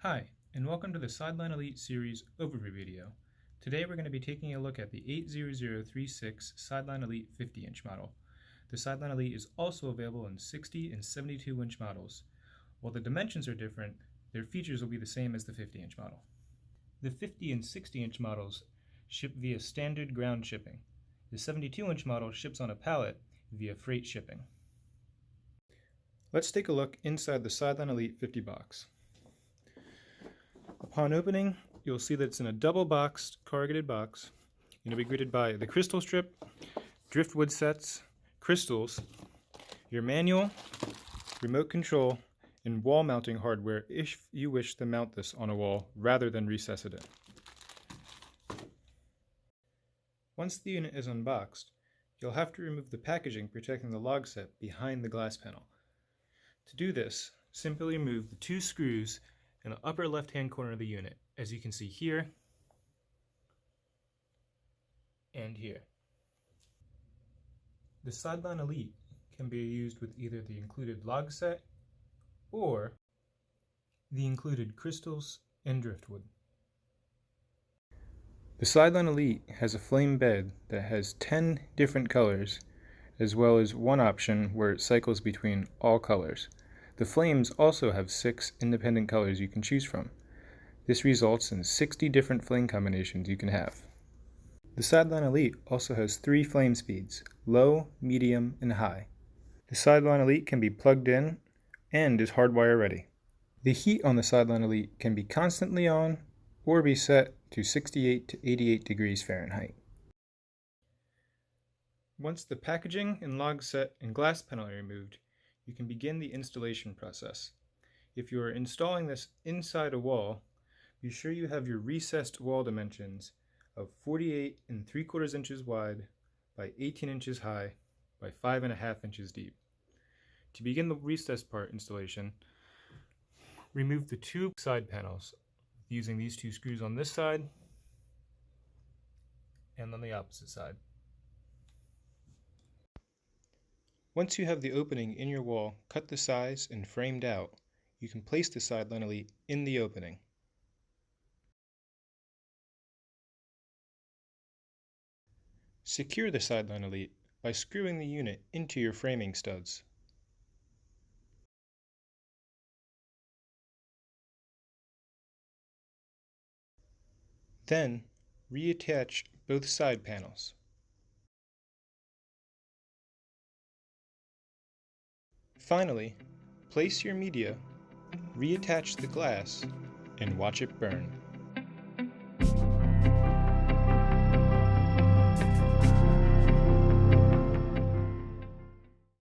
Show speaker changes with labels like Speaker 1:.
Speaker 1: Hi, and welcome to the Sideline Elite series overview video. Today we're going to be taking a look at the 80036 Sideline Elite 50-inch model. The Sideline Elite is also available in 60 and 72-inch models. While the dimensions are different, their features will be the same as the 50-inch model. The 50 and 60-inch models ship via standard ground shipping. The 72-inch model ships on a pallet via freight shipping. Let's take a look inside the Sideline Elite 50 box. Upon opening, you'll see that it's in a double-boxed, corrugated box. You'll be greeted by the crystal strip, driftwood sets, crystals, your manual, remote control, and wall mounting hardware if you wish to mount this on a wall rather than recess it in. Once the unit is unboxed, you'll have to remove the packaging protecting the log set behind the glass panel. To do this, simply remove the two screws in the upper left-hand corner of the unit, as you can see here and here. The Sideline Elite can be used with either the included log set or the included crystals and driftwood. The Sideline Elite has a flame bed that has 10 different colors, as well as one option where it cycles between all colors. The flames also have 6 independent colors you can choose from. This results in 60 different flame combinations you can have. The Sideline Elite also has 3 flame speeds, low, medium, and high. The Sideline Elite can be plugged in and is hardwire ready. The heat on the Sideline Elite can be constantly on or be set to 68 to 88 degrees Fahrenheit. Once the packaging and log set and glass panel are removed, you can begin the installation process. If you are installing this inside a wall, be sure you have your recessed wall dimensions of 48 3/4 inches wide by 18 inches high by 5.5 inches deep. To begin the recessed part installation, remove the two side panels using these two screws on this side and on the opposite side. Once you have the opening in your wall cut to size and framed out, you can place the Sideline Elite in the opening. Secure the Sideline Elite by screwing the unit into your framing studs. Then, reattach both side panels. Finally, place your media, reattach the glass, and watch it burn.